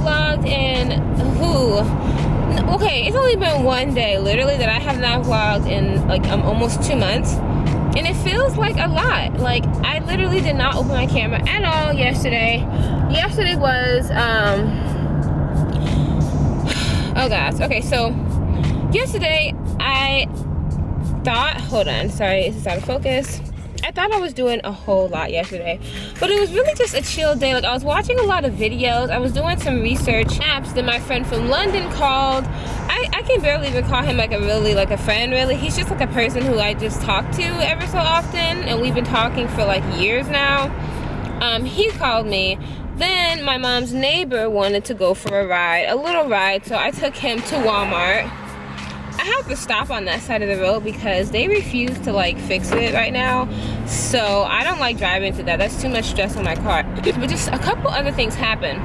vlogged in okay, it's only been one day literally that I have not vlogged in like almost 2 months, and it feels like a lot. Like, I literally did not open my camera at all yesterday. Yesterday was oh gosh, okay, so yesterday I thought, hold on, sorry, this is out of focus. I thought I was doing a whole lot yesterday, but it was really just a chill day. Like, I was watching a lot of videos, I was doing some research apps. Then my friend from London called. I can barely even call him like a friend really. He's just like a person who I just talk to ever so often, and we've been talking for like years now. He called me. Then my mom's neighbor wanted to go for a little ride, so I took him to Walmart. I have to stop on that side of the road because they refuse to like fix it right now, so I don't like driving through that. That's too much stress on my car. But just a couple other things happened.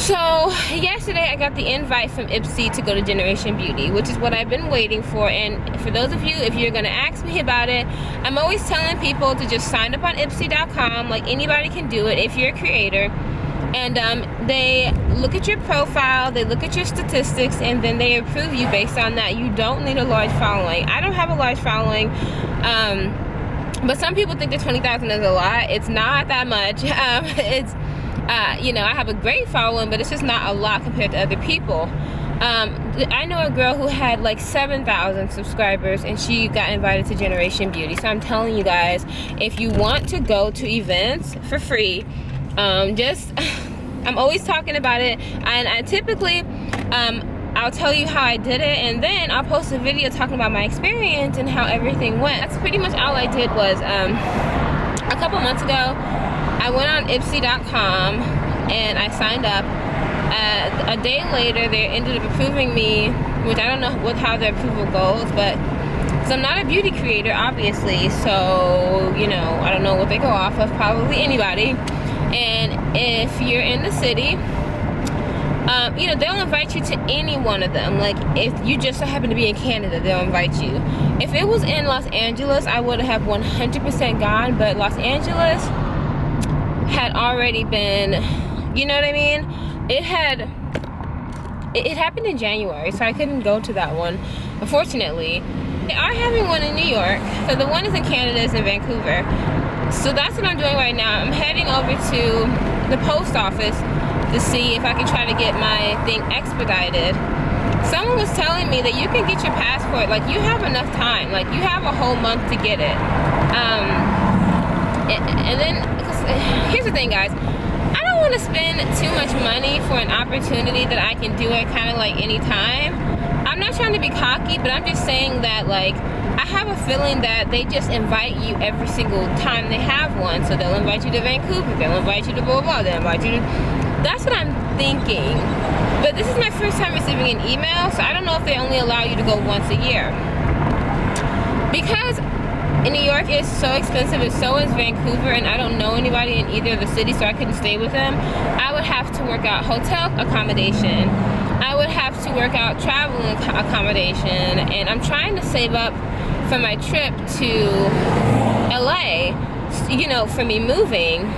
So yesterday I got the invite from Ipsy to go to Generation Beauty, which is what I've been waiting for. And for those of you, if you're gonna ask me about it, I'm always telling people to just sign up on Ipsy.com. Like, anybody can do it if you're a creator. And they look at your profile, they look at your statistics, and then they approve you based on that. You don't need a large following. I don't have a large following, but some people think that 20,000 is a lot. It's not that much. You know, I have a great following, but it's just not a lot compared to other people. I know a girl who had like 7,000 subscribers, and she got invited to Generation Beauty. So I'm telling you guys, if you want to go to events for free, I'm always talking about it, and I typically I'll tell you how I did it, and then I'll post a video talking about my experience and how everything went. That's pretty much all I did. Was a couple months ago I went on Ipsy.com and I signed up. A day later they ended up approving me, which I don't know how the approval goes, but because I'm not a beauty creator obviously, so you know, I don't know what they go off of. Probably anybody. And if you're in the city, you know, they'll invite you to any one of them. Like, if you just so happen to be in Canada, they'll invite you. If it was in Los Angeles, I would have 100% gone, but Los Angeles had already been, you know what I mean? It happened in January, so I couldn't go to that one, unfortunately. They are having one in New York, so the one is in Canada, is in Vancouver. So that's what I'm doing right now. I'm heading over to the post office to see if I can try to get my thing expedited. Someone was telling me that you can get your passport, like, you have enough time, like, you have a whole month to get it. And then, cause here's the thing, guys, I don't want to spend too much money for an opportunity that I can do it kind of like anytime. I'm not trying to be cocky, but I'm just saying that, like, I have a feeling that they just invite you every single time they have one. So they'll invite you to Vancouver, they'll invite you to blah blah, they'll invite you to... That's what I'm thinking. But this is my first time receiving an email, so I don't know if they only allow you to go once a year. Because in New York it's so expensive, and so is Vancouver, and I don't know anybody in either of the cities, so I couldn't stay with them. I would have to work out hotel accommodation. I would have to work out travel accommodation, and I'm trying to save up for my trip to LA, you know, for me moving.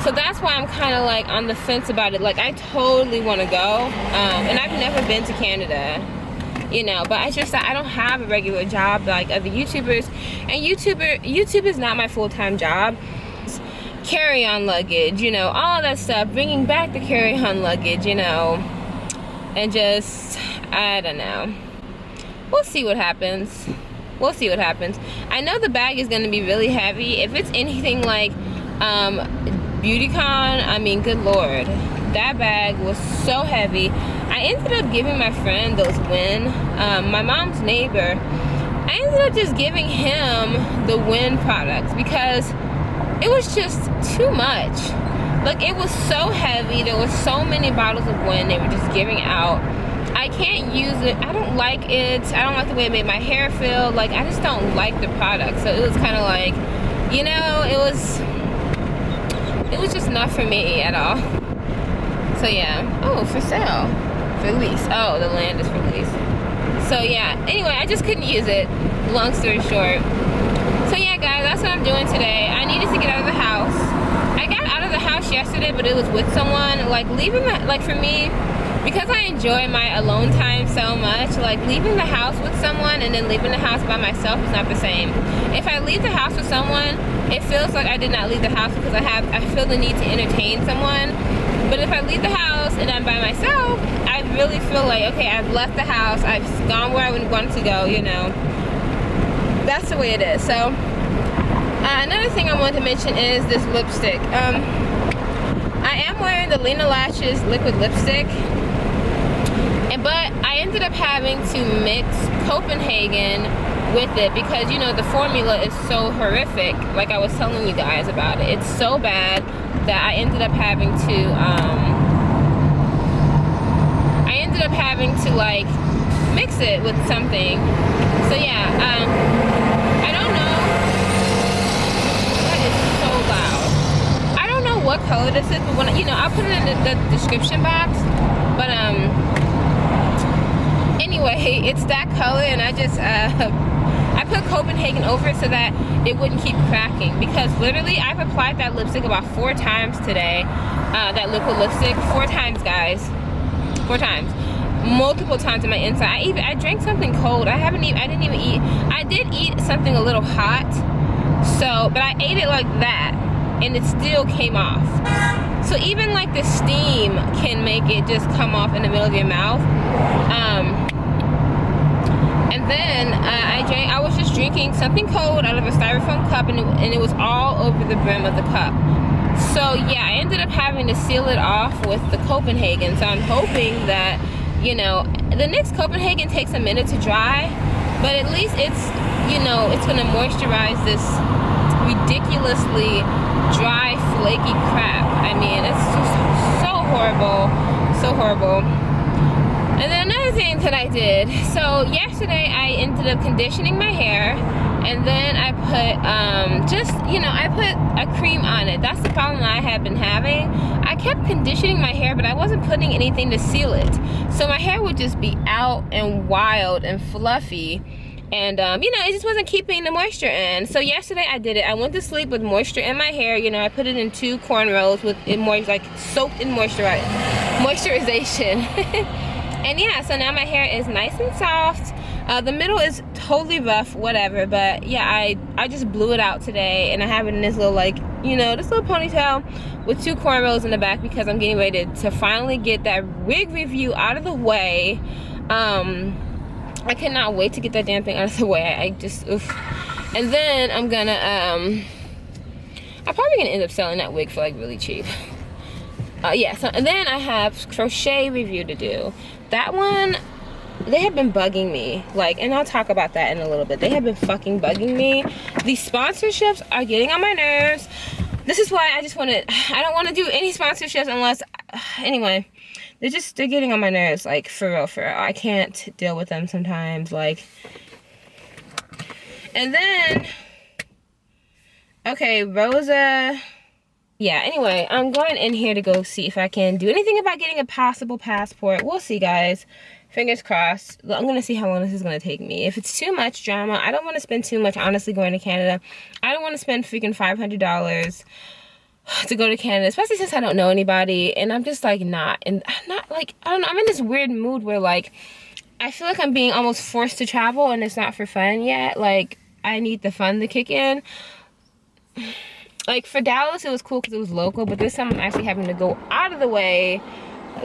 So that's why I'm kind of like on the fence about it. Like, I totally want to go, and I've never been to Canada, you know, but it's just that I don't have a regular job like other YouTubers, and YouTube is not my full-time job. It's carry-on luggage, you know, all that stuff, bringing back the carry-on luggage, you know, and just, I don't know. We'll see what happens. We'll see what happens. I know the bag is going to be really heavy. If it's anything like BeautyCon, I mean, good lord, that bag was so heavy. I ended up giving my friend those Win, my mom's neighbor, I ended up just giving him the Win products because it was just too much. Like, it was so heavy. There were so many bottles of Win they were just giving out. I can't use it. I don't like it. I don't like the way it made my hair feel. Like, I just don't like the product. So it was kind of like, you know, it was just not for me at all. So yeah. Oh, for sale. For lease. Oh, the land is for lease. So yeah. Anyway, I just couldn't use it. Long story short. So yeah, guys, that's what I'm doing today. I needed to get out of the house. I got out of the house yesterday yesterday, but it was with someone. Like leaving that, like for me, because I enjoy my alone time so much, like leaving the house with someone and then leaving the house by myself is not the same. If I leave the house with someone, it feels like I did not leave the house because I feel the need to entertain someone. But if I leave the house and I'm by myself, I really feel like, okay, I've left the house, I've gone where I wanted to go, you know. That's the way it is. So another thing I wanted to mention is this lipstick. I am wearing the Lena Lashes liquid lipstick, but I ended up having to mix Copenhagen with it because, you know, the formula is so horrific. Like I was telling you guys about it, it's so bad that I ended up having to like mix it with something. So yeah, I don't know. That is so loud. I don't know what color this is, but when, you know, I'll put it in the description box. But anyway, it's that color, and I just I put Copenhagen over it so that it wouldn't keep cracking, because literally I've applied that lipstick about 4 times today. That liquid lipstick 4 times, guys. 4 times. Multiple times in my inside. I drank something cold. I didn't even eat. I did eat something a little hot, so, but I ate it like that and it still came off. So even like the steam can make it just come off in the middle of your mouth. And then I was just drinking something cold out of a styrofoam cup, and it was all over the brim of the cup. So yeah, I ended up having to seal it off with the Copenhagen. So I'm hoping that, you know, the NYX Copenhagen takes a minute to dry, but at least it's, you know, it's gonna moisturize this ridiculously dry, flaky crap. I mean, it's just so horrible, so horrible. And then another thing that I did, so yesterday I ended up conditioning my hair, and then I put just, you know, I put a cream on it. That's the problem I have been having. I kept conditioning my hair, but I wasn't putting anything to seal it, so my hair would just be out and wild and fluffy, and you know, it just wasn't keeping the moisture in. So yesterday I did it. I went to sleep with moisture in my hair. You know, I put it in 2 cornrows with it like soaked in moisturization. And yeah, so now my hair is nice and soft. The middle is totally rough, whatever, but yeah, I just blew it out today, and I have it in this little, like, you know, this little ponytail with 2 cornrows in the back, because I'm getting ready to finally get that wig review out of the way. I cannot wait to get that damn thing out of the way. I just, oof. And then I'm gonna, I'm probably gonna end up selling that wig for like really cheap. Yeah, so, and then I have crochet review to do. That one, they have been bugging me, like, and I'll talk about that in a little bit. They have been fucking bugging me. These sponsorships are getting on my nerves. This is why I don't want to do any sponsorships unless, anyway, they're getting on my nerves, like, for real, for real. I can't deal with them sometimes, like. And then, okay, Rosa. Yeah, anyway, I'm going in here to go see if I can do anything about getting a possible passport. We'll see, guys. Fingers crossed. I'm going to see how long this is going to take me. If it's too much drama, I don't want to spend too much, honestly, going to Canada. I don't want to spend freaking $500 to go to Canada, especially since I don't know anybody. And I'm just, like, not. And I'm not, like, I don't know. I'm in this weird mood where, like, I feel like I'm being almost forced to travel, and it's not for fun yet. Like, I need the fun to kick in. Like, for Dallas, it was cool because it was local, but this time I'm actually having to go out of the way.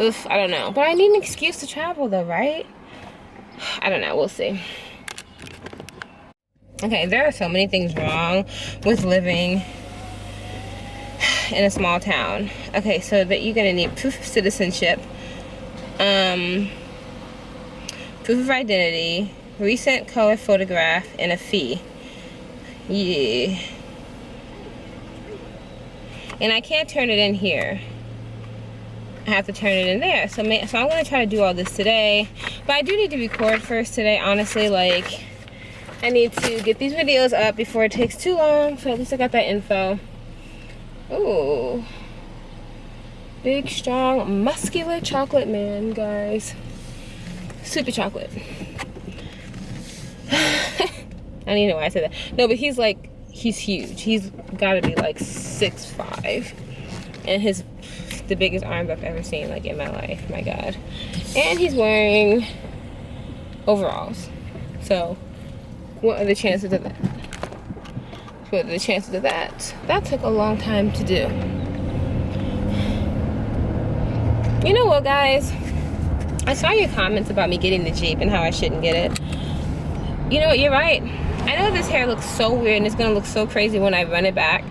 Oof, I don't know. But I need an excuse to travel, though, right? I don't know. We'll see. Okay, there are so many things wrong with living in a small town. Okay, so that you're going to need proof of citizenship, proof of identity, recent color photograph, and a fee. Yeah. And I can't turn it in here. I have to turn it in there. So I'm going to try to do all this today. But I do need to record first today, honestly. Like, I need to get these videos up before it takes too long. So at least I got that info. Ooh. Big, strong, muscular chocolate man, guys. Super chocolate. I don't even know why I said that. No, but he's like, he's huge. He's got to be like 6'5". And the biggest arms I've ever seen, like, in my life. My God. And he's wearing overalls. So what are the chances of that? What are the chances of that? That took a long time to do. You know what, guys? I saw your comments about me getting the Jeep and how I shouldn't get it. You know what, you're right. I know this hair looks so weird and it's gonna look so crazy when I run it back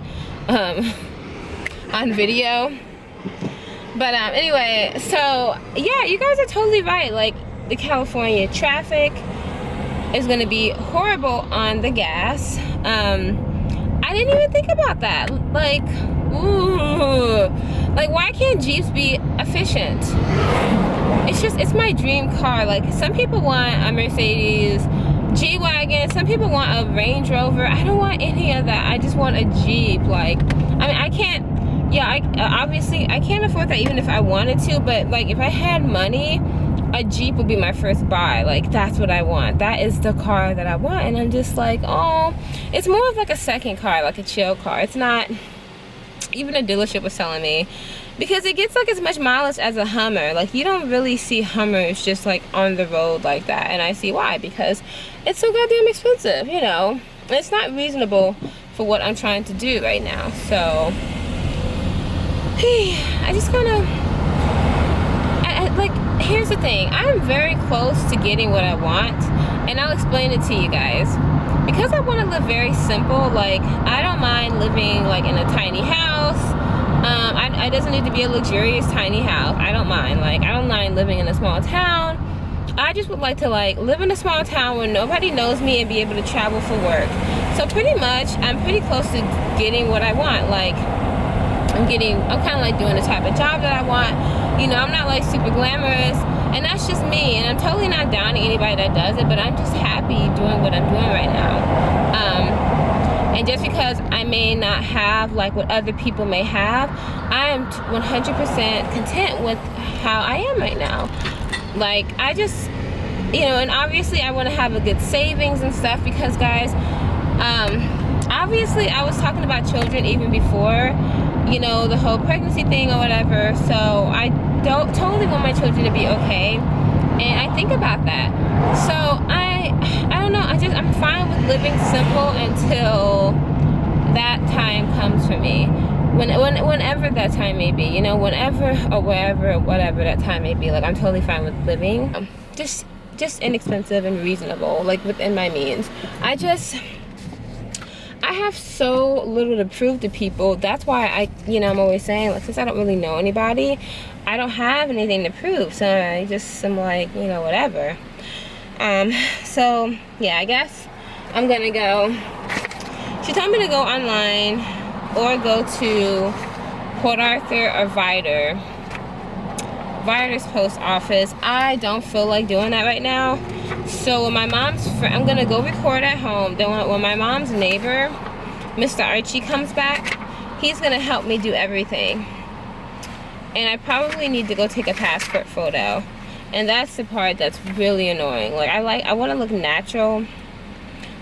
on video. But anyway, so yeah, you guys are totally right. Like, the California traffic is gonna be horrible on the gas. I didn't even think about that. Like, ooh, like, why can't Jeeps be efficient? It's my dream car. Like, some people want a Mercedes G-Wagon, some people want a Range Rover. I don't want any of that. I just want a Jeep. Like, I mean, I can't, yeah, obviously I can't afford that even if I wanted to, but like, if I had money, a Jeep would be my first buy. Like, that's what I want. That is the car that I want. And I'm just like, oh, it's more of like a second car, like a chill car. It's not, even a dealership was telling me, because it gets like as much mileage as a Hummer. Like, you don't really see Hummers just like on the road like that. And I see why, because it's so goddamn expensive, you know. It's not reasonable for what I'm trying to do right now. So I just kind of, like, here's the thing. I'm very close to getting what I want, and I'll explain it to you guys. Because I want to live very simple. Like, I don't mind living like in a tiny house. It doesn't need to be a luxurious tiny house. I don't mind. Like, I don't mind living in a small town. I just would like to like live in a small town where nobody knows me and be able to travel for work. So pretty much, I'm pretty close to getting what I want. Like, I'm kind of like doing the type of job that I want. You know, I'm not like super glamorous, and that's just me. And I'm totally not downing anybody that does it, but I'm just happy doing what I'm doing right now. And just because I may not have like what other people may have, I am 100% content with how I am right now. Like, I just, you know, and obviously I want to have a good savings and stuff, because guys, obviously I was talking about children even before, you know, the whole pregnancy thing or whatever. So I don't totally want my children to be okay, and I think about that. So I don't know, I'm fine with living simple until that time comes for me. Whenever that time may be, you know, whenever or wherever or whatever that time may be. Like, I'm totally fine with living just inexpensive and reasonable, like within my means. I have so little to prove to people. That's why I'm always saying, like, since I don't really know anybody, I don't have anything to prove. So I'm like, you know, whatever. So yeah, I guess I'm gonna go. She told me to go online or go to Port Arthur or Vider's post office. I don't feel like doing that right now. So when my mom's friend, I'm gonna go record at home. Then when my mom's neighbor, Mr. Archie, comes back, he's gonna help me do everything. And I probably need to go take a passport photo. And that's the part that's really annoying. Like, I want to look natural.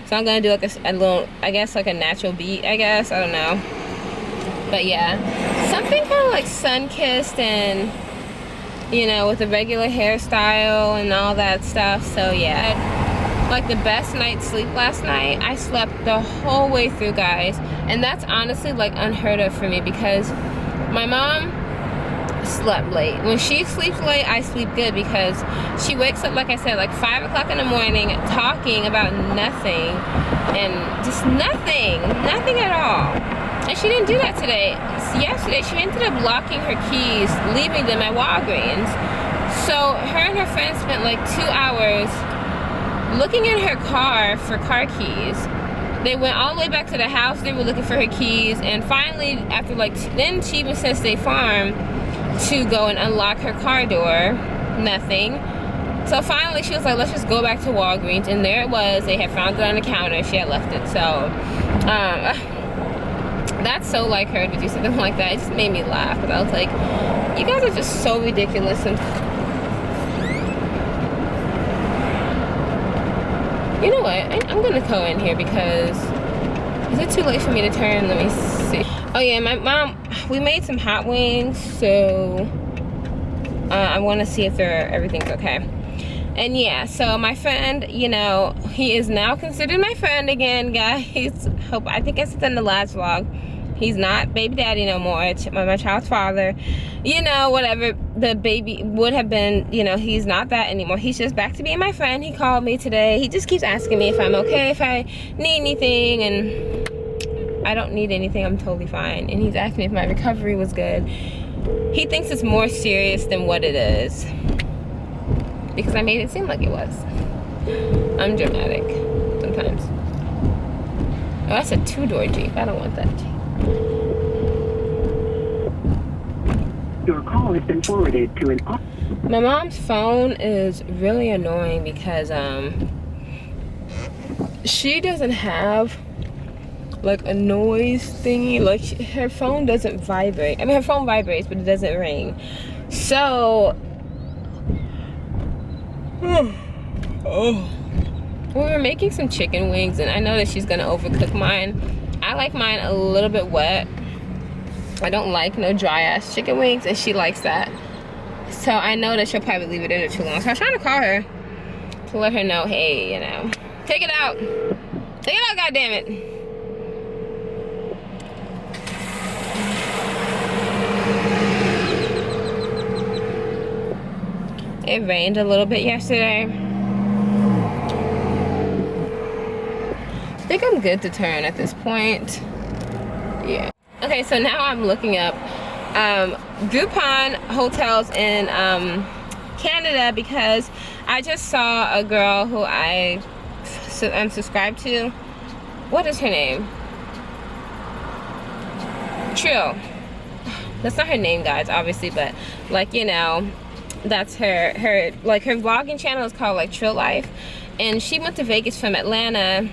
So I'm gonna do like a little, I guess, like a natural beat, I guess. I don't know. But yeah, something kind of like sun-kissed and, you know, with a regular hairstyle and all that stuff. So yeah, like the best night's sleep last night. I slept the whole way through, guys. And that's honestly like unheard of for me, because my mom slept late. When she sleeps late, I sleep good, because she wakes up, like I said, like 5 o'clock in the morning talking about nothing, and just nothing at all. And she didn't do that today. Yesterday, she ended up locking her keys, leaving them at Walgreens. So her and her friend spent like 2 hours looking in her car for car keys. They went all the way back to the house. They were looking for her keys, and finally, after like, then she even sent State Farm to go and unlock her car door. Nothing. So finally she was like, let's just go back to Walgreens, and there it was. They had found it on the counter. She had left it. So that's so like her to do something like that. It just made me laugh, because I was like, you guys are just so ridiculous. And you know what, I'm gonna go in here, because is it too late for me to turn? Let me see. Oh yeah, my mom, we made some hot wings, so I want to see if everything's okay. And yeah, so my friend, you know, he is now considered my friend again, guys. I think I said that in the last vlog. He's not baby daddy no more. It's my child's father. You know, whatever the baby would have been, you know, he's not that anymore. He's just back to being my friend. He called me today. He just keeps asking me if I'm okay, if I need anything, and I don't need anything. I'm totally fine. And he's asking me if my recovery was good. He thinks it's more serious than what it is, because I made it seem like it was. I'm dramatic sometimes. Oh, that's a two-door Jeep. I don't want that Jeep. Your call has been forwarded to an... My mom's phone is really annoying because she doesn't have like a noise thingy. Like her phone doesn't vibrate. I mean, her phone vibrates, but it doesn't ring. So we were making some chicken wings, and I know that she's gonna overcook mine. I like mine a little bit wet. I don't like no dry ass chicken wings, and she likes that. So I know that she'll probably leave it in there too long. So I was trying to call her to let her know, hey, you know, take it out. Take it out, goddammit. It rained a little bit yesterday. I think I'm good to turn at this point. Yeah. Okay, so now I'm looking up Groupon hotels in Canada, because I just saw a girl who I'm subscribed to. What is her name? Trill. That's not her name, guys, obviously, but like, you know, that's her like her vlogging channel is called like Trill Life, and she went to Vegas from Atlanta,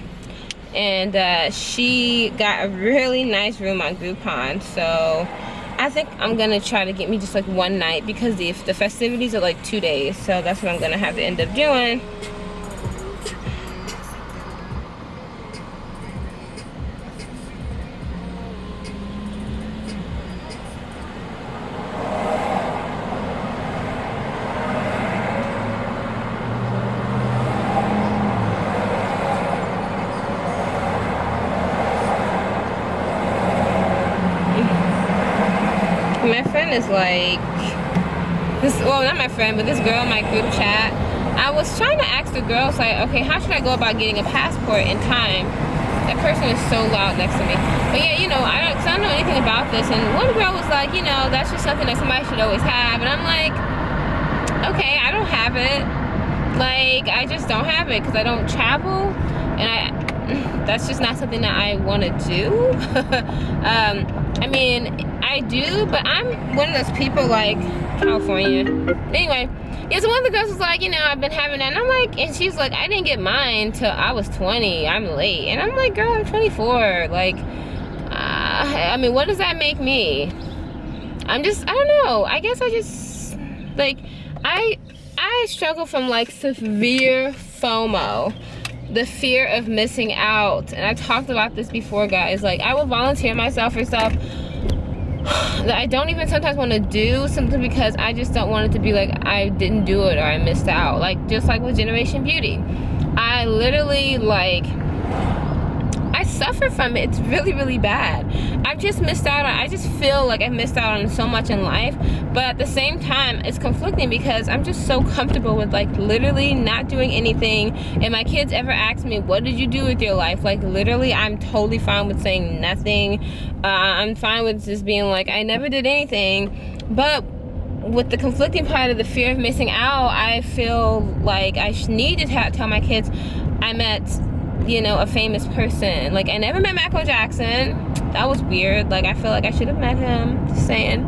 and she got a really nice room on Groupon. So I think I'm gonna try to get me just like one night, because the festivities are like 2 days, so that's what I'm gonna have to end up doing. My friend is like, well, not my friend, but this girl in my group chat. I was trying to ask the girls, like, okay, how should I go about getting a passport in time? That person is so loud next to me. But yeah, you know, I don't know anything about this. And one girl was like, you know, that's just something that somebody should always have. And I'm like, okay, I don't have it. Like, I just don't have it because I don't travel. And that's just not something that I want to do. I mean, I do, but I'm one of those people like California. Anyway, yeah, so one of the girls was like, you know, I've been having that. And I'm like, and she's like, I didn't get mine till I was 20. I'm late. And I'm like, girl, I'm 24. Like, I mean, what does that make me? I don't know. I guess I just, like, I struggle from like severe FOMO. The fear of missing out. And I talked about this before, guys. Like, I will volunteer myself for stuff that I don't even sometimes want to do, simply because I just don't want it to be like I didn't do it or I missed out. Like, just like with Generation Beauty, I literally, like, I suffer from it. It's really, really bad. I've just missed out on, I just feel like I've missed out on so much in life, but at the same time, it's conflicting because I'm just so comfortable with, like, literally not doing anything. And my kids ever ask me, what did you do with your life? Like, literally, I'm totally fine with saying nothing. I'm fine with just being like, I never did anything. But with the conflicting part of the fear of missing out, I feel like I need to tell my kids I met, you know, a famous person. Like, I never met Michael Jackson. That was weird. Like, I feel like I should have met him, just saying.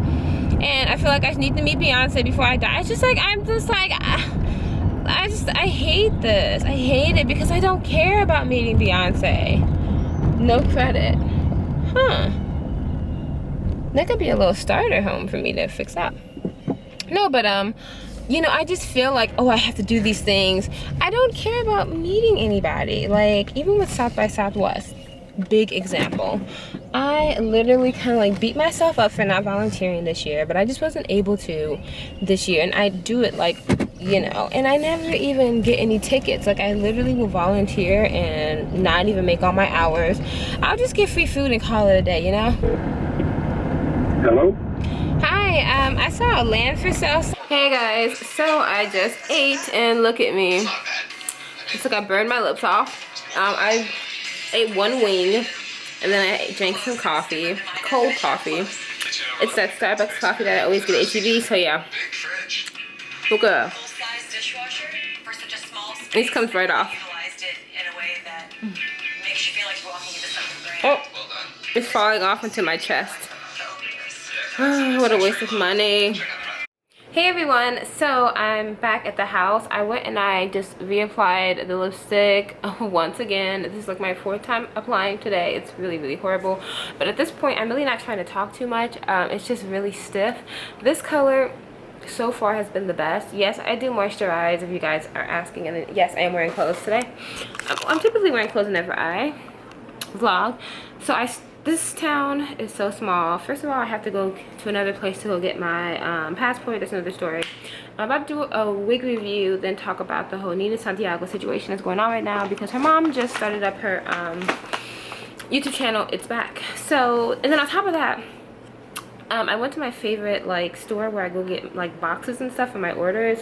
And I feel like I need to meet Beyonce before I die. It's just like, I'm just like, I hate this. I hate it because I don't care about meeting Beyonce. No credit. Huh. That could be a little starter home for me to fix up. No, but, you know, I just feel like, oh, I have to do these things. I don't care about meeting anybody. Like, even with South by Southwest, big example. I literally kind of like beat myself up for not volunteering this year, but I just wasn't able to this year. And I do it like, you know, and I never even get any tickets. Like I literally will volunteer and not even make all my hours. I'll just get free food and call it a day, you know? Hello? Hi, I saw a land for sale. Hey guys, so I just ate and look at me. It's like I burned my lips off. I ate one wing and then I drank some coffee, cold coffee. It's that Starbucks coffee that I always get at HEB, so yeah. Okay. This comes right off. Oh, it's falling off into my chest. What a waste of money. Hey everyone, so I'm back at the house. I went and I just reapplied the lipstick once again. This is like my 4th time applying today. It's really horrible, but at this point I'm really not trying to talk too much. It's just really stiff. This color so far has been the best. Yes, I do moisturize if you guys are asking, and yes, I am wearing clothes today. I'm typically wearing clothes whenever I vlog. So this town is so small. First of all, I have to go to another place to go get my passport. That's another story. I'm about to do a wig review, then talk about the whole Nina Santiago situation that's going on right now because her mom just started up her YouTube channel. It's back. So, and then on top of that, I went to my favorite like store where I go get like boxes and stuff for my orders.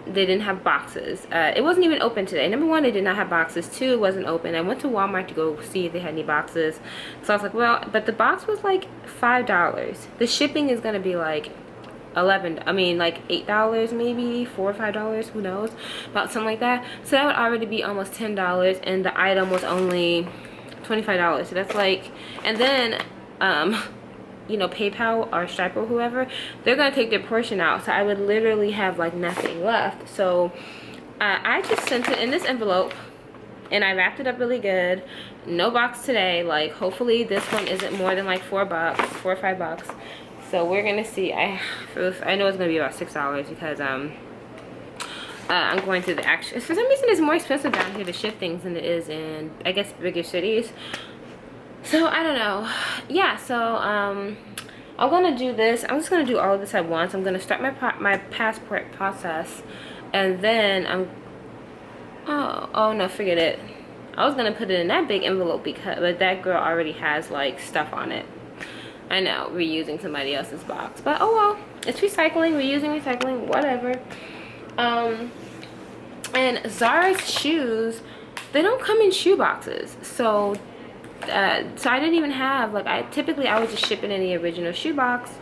They didn't have boxes. It wasn't even open today. Number one, they did not have boxes. 2, it wasn't open. I went to Walmart to go see if they had any boxes. So I was like, well, but the box was like $5. The shipping is gonna be like like $8 maybe, $4 or $5, who knows, about something like that. So that would already be almost $10, and the item was only $25. So that's like, and then you know, PayPal or Stripe or whoever, they're gonna take their portion out, so I would literally have like nothing left. So I just sent it in this envelope and I wrapped it up really good. No box today. Like hopefully this one isn't more than like $4 or $5. So we're gonna see. I know it's gonna be about $6 because I'm going through the actual, for some reason it's more expensive down here to ship things than it is in, I guess, bigger cities. So I don't know. Yeah, so I'm gonna do this. I'm just gonna do all of this at once. I'm gonna start my passport process, and then oh no, forget it. I was gonna put it in that big envelope but that girl already has like stuff on it. I know, reusing somebody else's box, but oh well, it's recycling, recycling, whatever. And Zara's shoes, they don't come in shoe boxes, so I didn't even have, like, I would just ship it in the original shoe box.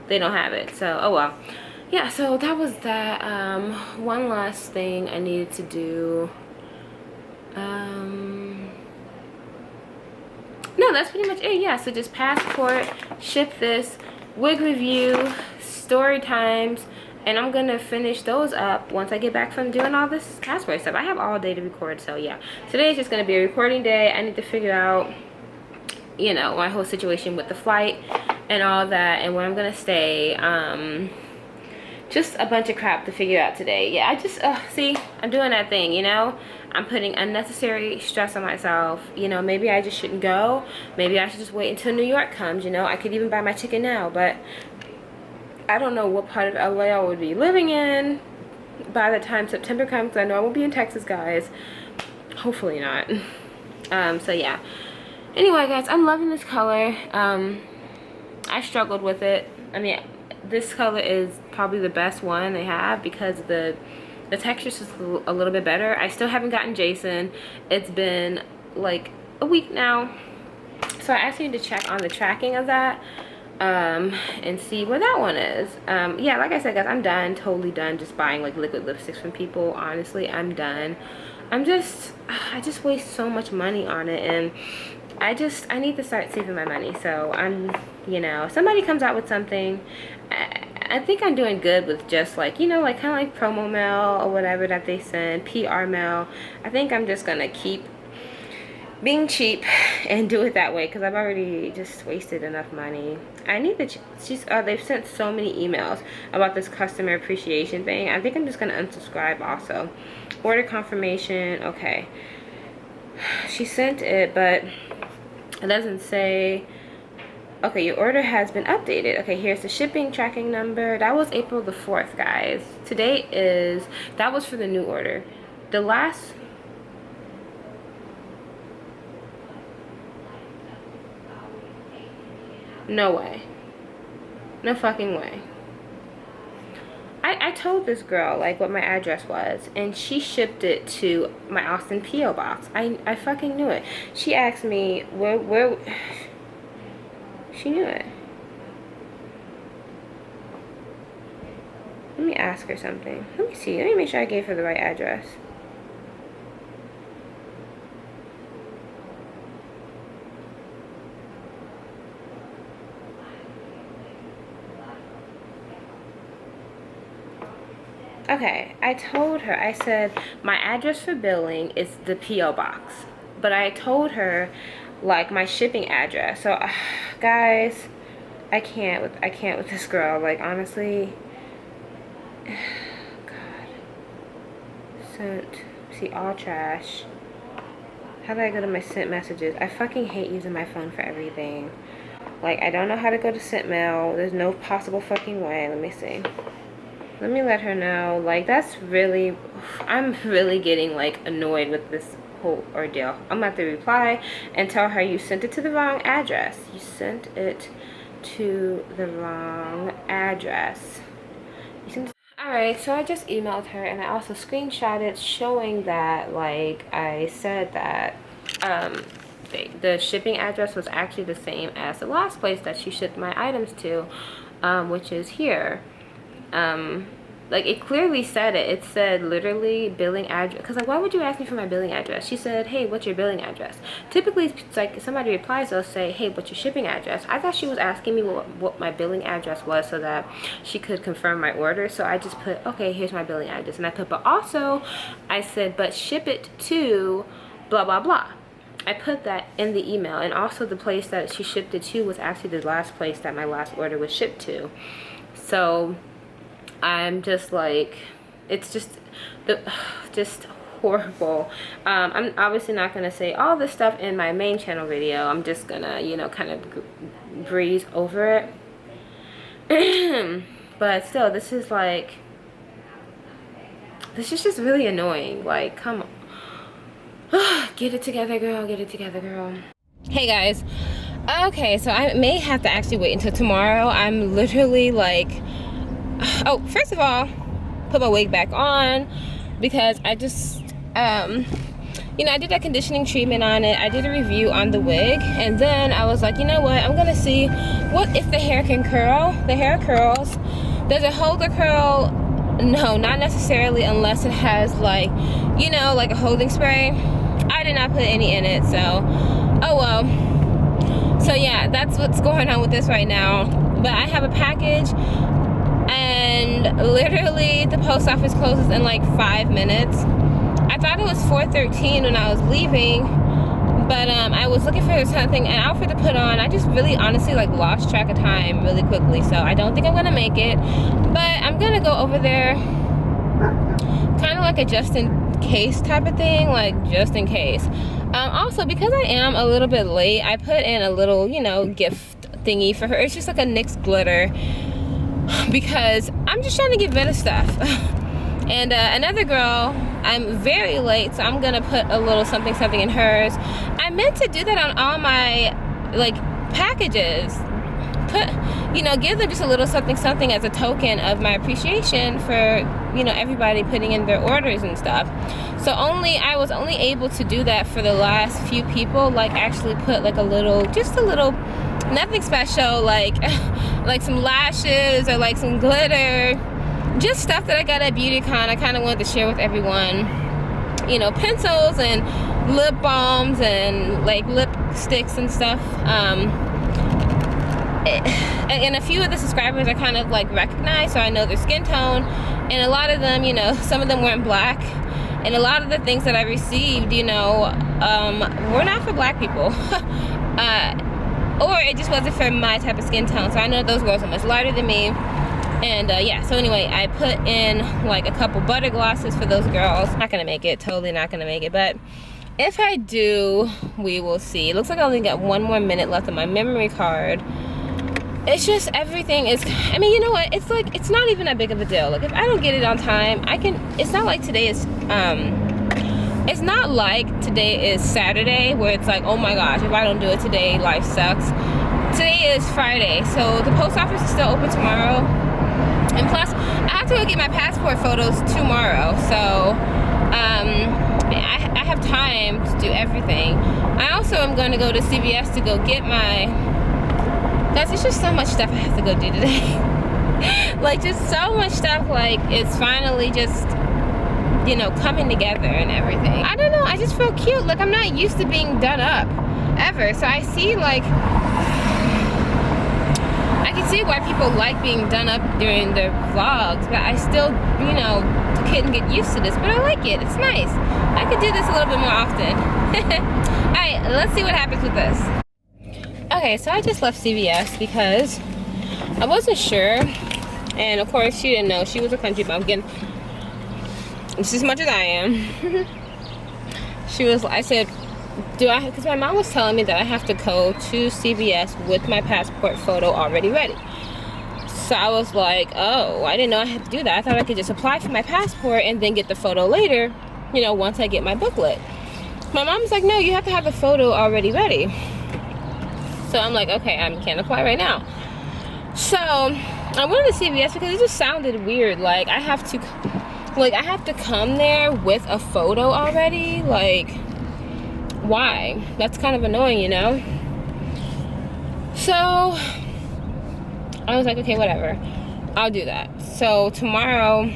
They don't have it, so oh well. Yeah, so that was that. One last thing I needed to do. No, that's pretty much it. Yeah, so just passport, ship this, wig review, story times, and I'm gonna finish those up once I get back from doing all this passport stuff. I have all day to record, so yeah. Today is just gonna be a recording day. I need to figure out, you know, my whole situation with the flight and all that, and where I'm gonna stay. Just a bunch of crap to figure out today. Yeah, I just see, I'm doing that thing, you know. I'm putting unnecessary stress on myself. You know, maybe I just shouldn't go. Maybe I should just wait until New York comes, you know. I could even buy my ticket now, but I don't know what part of LA I would be living in by the time September comes. I know I won't be in Texas, guys. Hopefully not. So yeah. Anyway, guys, I'm loving this color. I struggled with it. I mean, this color is probably the best one they have because the texture is just a little bit better. I still haven't gotten Jason. It's been like a week now, so I actually need to check on the tracking of that and see where that one is. Yeah, like I said, guys, I'm done, totally done just buying like liquid lipsticks from people. Honestly, I'm done. I just waste so much money on it, and I need to start saving my money. So you know, somebody comes out with something, I think I'm doing good with just like, you know, like kind of like promo mail or whatever that they send, PR mail. I think I'm just gonna keep being cheap and do it that way because I've already just wasted enough money. I need to they've sent so many emails about this customer appreciation thing. I think I'm just gonna unsubscribe also. Order confirmation, okay. She sent it, but it doesn't say. Okay, your order has been updated. Okay, here's the shipping tracking number. That was April the 4th, guys. Today is, that was for the new order. The last, no way. No fucking way. I told this girl like what my address was, and she shipped it to my Austin P.O. box. I fucking knew it. She asked me where she knew it. Let me ask her something. Let me see. Let me make sure I gave her the right address. Okay, I told her, I said, my address for billing is the P.O. box. But I told her, like, my shipping address. So, guys, I can't with this girl. Like, honestly. God. Sent. See, all trash. How do I go to my sent messages? I fucking hate using my phone for everything. Like, I don't know how to go to sent mail. There's no possible fucking way. Let me see. Let me let her know. Like, that's really, I'm really getting like annoyed with this whole ordeal. I'm about to reply and tell her you sent it to the wrong address. You sent it to the wrong address. Alright, so I just emailed her, and I also screenshotted showing that, like, I said that the shipping address was actually the same as the last place that she shipped my items to, which is here. Like, it clearly said it. It said literally billing address. Because, like, why would you ask me for my billing address? She said, hey, what's your billing address? Typically, it's like, if somebody replies, they'll say, hey, what's your shipping address? I thought she was asking me what my billing address was so that she could confirm my order. So I just put, okay, here's my billing address. And I put, but also, I said, but ship it to blah, blah, blah. I put that in the email. And also, the place that she shipped it to was actually the last place that my last order was shipped to. So I'm just like, it's just horrible. I'm obviously not gonna say all this stuff in my main channel video. I'm just gonna, you know, kind of breeze over it. But still, this is like, this is just really annoying. Like, come on. Get it together, girl. Get it together, girl. Hey guys. Okay, so I may have to actually wait until tomorrow. I'm literally like, oh, first of all, put my wig back on because I just, you know, I did that conditioning treatment on it. I did a review on the wig, and then I was like, you know what, I'm gonna see what if the hair can curl. The hair curls. Does it hold the curl? No, not necessarily, unless it has, like, you know, like a holding spray. I did not put any in it, so oh well. So yeah, that's what's going on with this right now. But I have a package, and literally the post office closes in like 5 minutes. I thought it was 4:13 when I was leaving, but I was looking for something, an outfit to put on. I just really honestly like lost track of time really quickly, so I don't think I'm gonna make it, but I'm gonna go over there kind of like a just in case type of thing, like just in case. Also, because I am a little bit late, I put in a little, you know, gift thingy for her. It's just like a NYX glitter, because I'm just trying to get rid of stuff. And another girl, I'm very late, so I'm gonna put a little something in hers. I meant to do that on all my like packages. Put, you know, give them just a little something as a token of my appreciation for, you know, everybody putting in their orders and stuff. So I was only able to do that for the last few people, like actually put like a little, just a little, nothing special, like like some lashes or like some glitter, just stuff that I got at BeautyCon. I kind of wanted to share with everyone, you know, pencils and lip balms and like lipsticks and stuff. And a few of the subscribers I kind of like recognize, so I know their skin tone, and a lot of them, you know, some of them weren't black, and a lot of the things that I received, you know, were not for black people. Or it just wasn't for my type of skin tone. So I know those girls are much lighter than me. And yeah, so anyway, I put in like a couple butter glosses for those girls. Not gonna make it, totally not gonna make it, but If I do, we will see. It looks like I only got 1 more minute left on my memory card. It's just everything is, I mean, you know what? It's like, it's not even that big of a deal. Like, if I don't get it on time, I can, it's not like today is, it's not like today is Saturday where it's like, oh my gosh, if I don't do it today, life sucks. Today is Friday, so the post office is still open tomorrow. And plus, I have to go get my passport photos tomorrow, so I have time to do everything. I also am going to go to CVS to go get my, guys, there's just so much stuff I have to go do today. Like, just so much stuff, like, it's finally just, you know, coming together and everything. I don't know, I just feel cute. Like, I'm not used to being done up, ever. So I see, like, I can see why people like being done up during their vlogs, but I still, you know, couldn't get used to this, but I like it. It's nice. I could do this a little bit more often. Alright, let's see what happens with this. Okay, so I just left CVS because I wasn't sure, and of course she didn't know. She was a country bumpkin just as much as I am. She was, I said, do I, because my mom was telling me that I have to go to CVS with my passport photo already ready. So I was like, oh, I didn't know I had to do that. I thought I could just apply for my passport and then get the photo later, you know, once I get my booklet. My mom's like, no, you have to have the photo already ready. So I'm like, okay, I can't apply right now. So I went to CVS because it just sounded weird. Like, I have to come there with a photo already. Like, why? That's kind of annoying, you know? So I was like, okay, whatever, I'll do that. So tomorrow,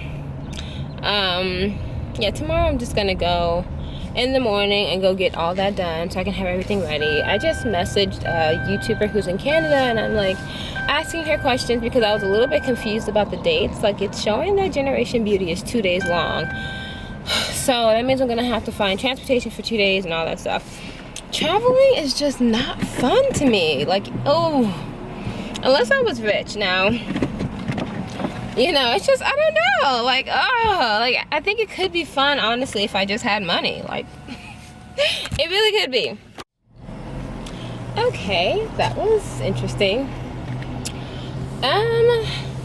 yeah, tomorrow I'm just gonna go in the morning and go get all that done so I can have everything ready. I just messaged a YouTuber who's in Canada, and I'm like asking her questions because I was a little bit confused about the dates. Like, it's showing that Generation Beauty is 2 days long, so that means I'm gonna have to find transportation for 2 days and all that stuff. Traveling is just not fun to me. Like, oh, unless I was rich. Now, you know, it's just, I don't know, like, oh, like, I think it could be fun, honestly, if I just had money. Like, it really could be. Okay, that was interesting.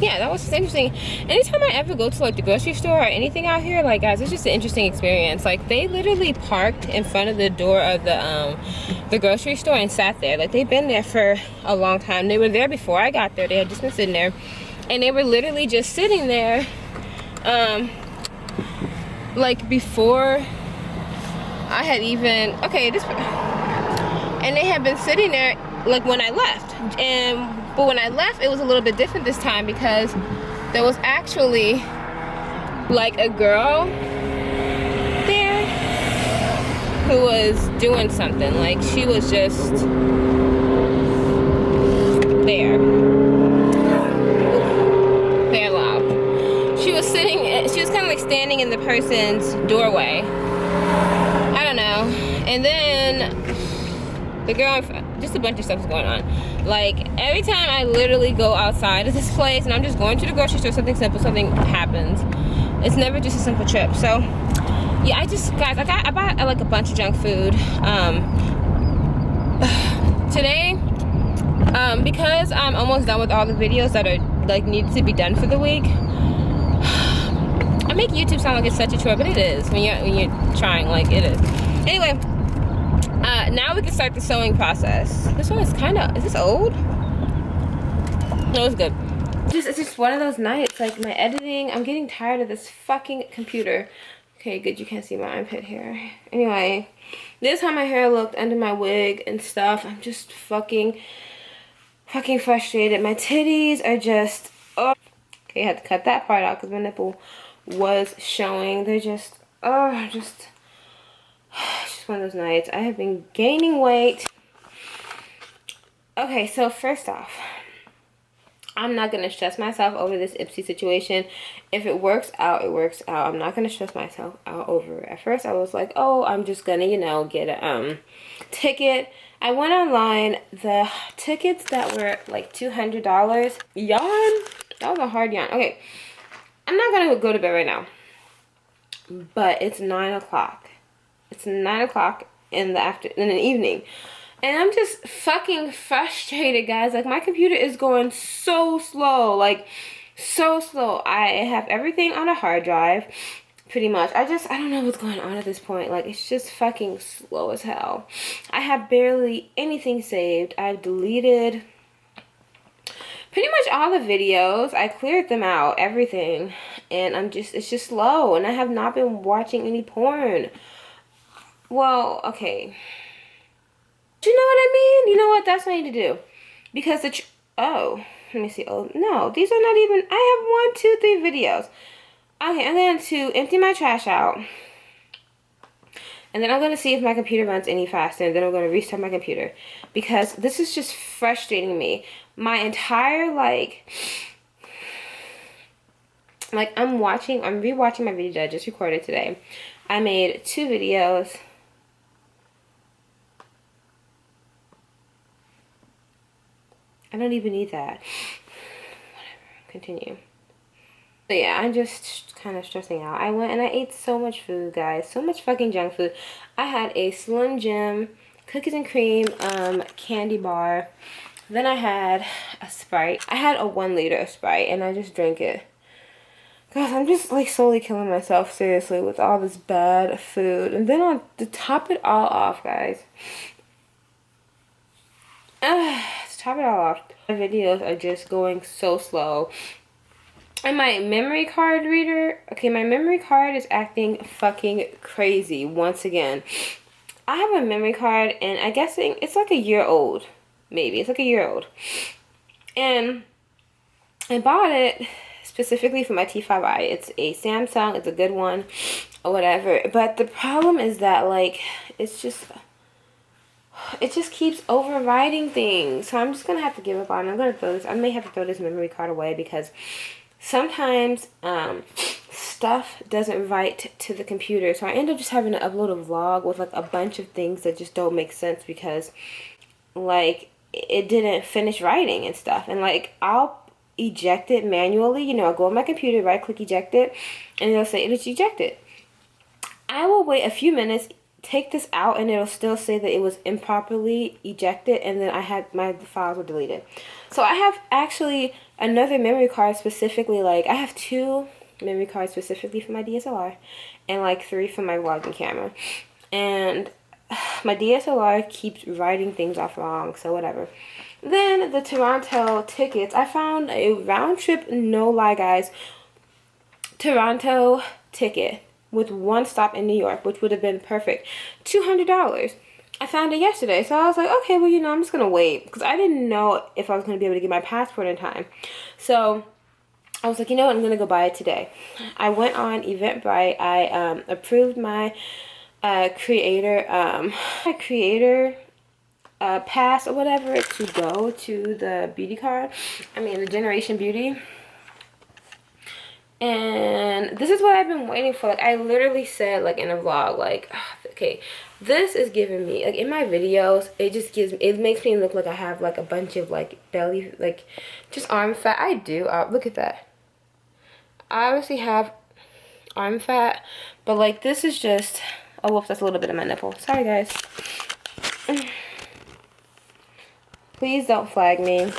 Yeah, that was just interesting. Anytime I ever go to, like, the grocery store or anything out here, like, guys, it's just an interesting experience. Like, they literally parked in front of the door of the grocery store and sat there. Like, they've been there for a long time. They were there before I got there. They had just been sitting there, and they were literally just sitting there, like, before I had even, okay, this, and they had been sitting there, like, when I left. But when I left, it was a little bit different this time because there was actually, like, a girl there who was doing something. Like, she was just there. Very loud. She was sitting, she was kind of like standing in the person's doorway. I don't know. And then the girl, just a bunch of stuff was going on. Like, every time I literally go outside of this place and I'm just going to the grocery store, something simple, something happens. It's never just a simple trip. So yeah, I just, guys, I bought like a bunch of junk food today, because I'm almost done with all the videos that are like need to be done for the week. I make YouTube sound like it's such a chore, but it is when you're trying. Like, it is. Anyway, now we can start the sewing process. This one is kind of, is this old? No, it's good. It's just one of those nights, like, my editing, I'm getting tired of this fucking computer. Okay, good, you can't see my armpit hair. Anyway, this is how my hair looked under my wig and stuff. I'm just fucking frustrated. My titties are just, oh. Okay, I had to cut that part out because my nipple was showing. They're just, oh, just one of those nights. I have been gaining weight. Okay, so first off, I'm not gonna stress myself over this Ipsy situation. If it works out, it works out. I'm not gonna stress myself out over it. At first I was like, oh, I'm just gonna, you know, get a ticket. I went online. The tickets that were like $200, yawn, that was a hard yawn. Okay, I'm not gonna go to bed right now, but it's 9 o'clock. It's 9 o'clock in the evening. And I'm just fucking frustrated, guys. Like, my computer is going so slow. Like, so slow. I have everything on a hard drive, pretty much. I don't know what's going on at this point. Like, it's just fucking slow as hell. I have barely anything saved. I've deleted pretty much all the videos. I cleared them out, everything. And it's just slow. And I have not been watching any porn. Well, okay. You know what I mean? You know what? That's what I need to do. Because oh, let me see. Oh, no, these are not even, I have 1, 2, 3 videos. Okay, I'm going to empty my trash out. And then I'm going to see if my computer runs any faster. And then I'm going to restart my computer. Because this is just frustrating me. My entire, like I'm rewatching my video that I just recorded today. I made 2 videos. I don't even need that. Whatever. Continue. So yeah, I'm just kind of stressing out. I went and I ate so much food, guys. So much fucking junk food. I had a Slim Jim cookies and cream candy bar. Then I had a Sprite. I had a 1 liter of Sprite and I just drank it. Guys, I'm just like slowly killing myself, seriously, with all this bad food. And then to top it all off, guys. To top it all off, my videos are just going so slow. And my memory card reader, okay, my memory card is acting fucking crazy once again. I have a memory card, and I'm guessing it's like a year old. Maybe. It's like a year old. And I bought it specifically for my T5i. It's a Samsung. It's a good one, or whatever. But the problem is that, like, it just keeps overriding things. So I'm just going to have to give up on it. I'm going to throw this. I may have to throw this memory card away because sometimes stuff doesn't write to the computer. So I end up just having to upload a vlog with like a bunch of things that just don't make sense because like it didn't finish writing and stuff. And like I'll eject it manually. You know, I'll go on my computer, right click eject it, and it'll say it's ejected. I will wait a few minutes, take this out, and it'll still say that it was improperly ejected, and then my files were deleted. So I have actually another memory card specifically, like I have 2 memory cards specifically for my DSLR and like 3 for my vlogging camera. And my DSLR keeps writing things off wrong, so whatever. Then the Toronto tickets, I found a round trip, no lie guys, Toronto ticket with 1 stop in New York, which would have been perfect. $200. I found it yesterday, so I was like, okay, well, you know, I'm just gonna wait because I didn't know if I was gonna be able to get my passport in time. So I was like, you know what, I'm gonna go buy it today. I went on Eventbrite. I approved my creator pass or whatever to go to the the Generation Beauty. And this is what I've been waiting for. Like, I literally said, like, in a vlog, like, okay, this is giving me, like, in my videos, it makes me look like I have, like, a bunch of, like, belly, like, just arm fat. I do. Look at that. I obviously have arm fat, but, like, this is just, oh, whoops, that's a little bit of my nipple. Sorry, guys. Please don't flag me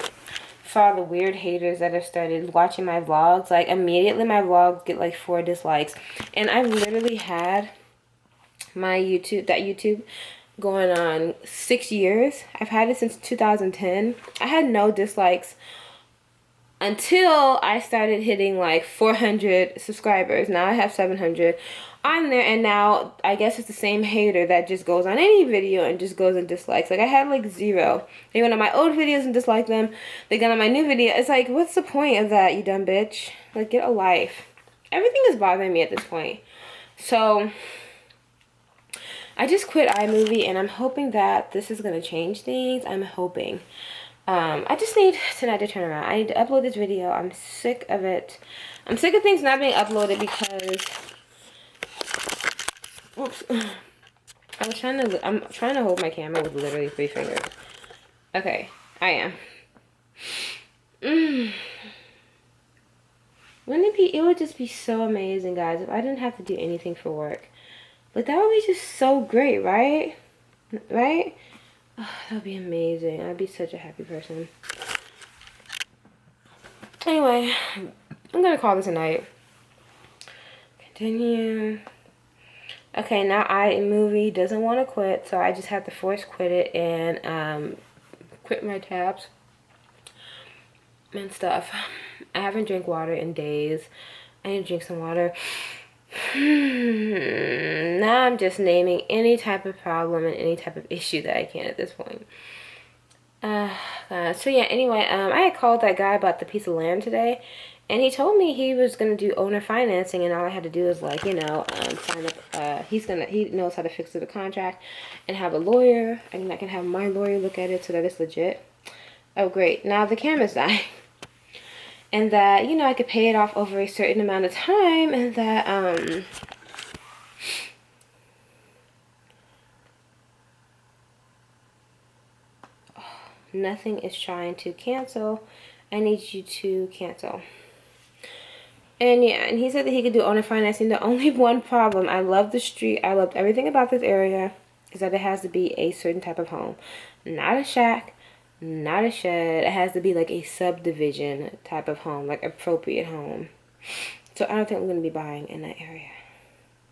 for all the weird haters that have started watching my vlogs. Like, immediately my vlogs get like 4 dislikes, and I've literally had my YouTube going on 6 years. I've had it since 2010. I had no dislikes until I started hitting like 400 subscribers. Now I have 700 on there, and now I guess it's the same hater that just goes on any video and just goes and dislikes. Like, I had like 0. They went on my old videos and disliked them. They got on my new video. It's like, what's the point of that, you dumb bitch? Like, get a life. Everything is bothering me at this point. So I just quit iMovie, and I'm hoping that this is going to change things. I'm hoping. I just need tonight to turn around. I need to upload this video. I'm sick of it. I'm sick of things not being uploaded because, oops. I'm trying to hold my camera with literally 3 fingers. Okay, I am. Wouldn't it would just be so amazing, guys, if I didn't have to do anything for work. Like, that would be just so great, right? Right? Oh, that would be amazing. I'd be such a happy person. Anyway, I'm gonna call this a night. Continue. Okay, now iMovie doesn't want to quit, so I just have to force quit it and quit my tabs and stuff. I haven't drank water in days. I need to drink some water. Now I'm just naming any type of problem and any type of issue that I can at this point. So yeah, anyway, I had called that guy about the piece of land today, and he told me he was gonna do owner financing, and all I had to do is, like, you know, sign up. He knows how to fix the contract and have a lawyer, and I can have my lawyer look at it so that it's legit. Oh great, now the camera's dying. And that, you know, I could pay it off over a certain amount of time, and that nothing is trying to cancel. I need you to cancel. And yeah, and he said that he could do owner financing. The only one problem, I love the street, I loved everything about this area, is that it has to be a certain type of home. Not a shack, not a shed. It has to be like a subdivision type of home, like appropriate home. So I don't think I'm going to be buying in that area.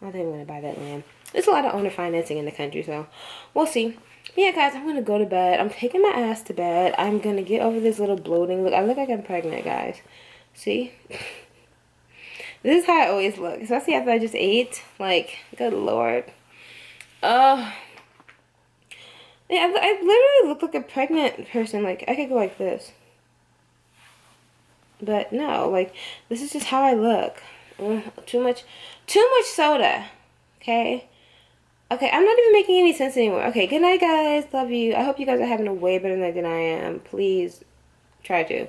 I don't think I'm going to buy that land. There's a lot of owner financing in the country, so we'll see. But yeah, guys, I'm going to go to bed. I'm taking my ass to bed. I'm going to get over this little bloating. Look, I look like I'm pregnant, guys. See? This is how I always look, especially after I just ate. Like, good lord. Oh. Yeah, I literally look like a pregnant person. Like, I could go like this. But no, like, this is just how I look. Too much soda. Okay? Okay, I'm not even making any sense anymore. Okay, good night, guys. Love you. I hope you guys are having a way better night than I am. Please try to.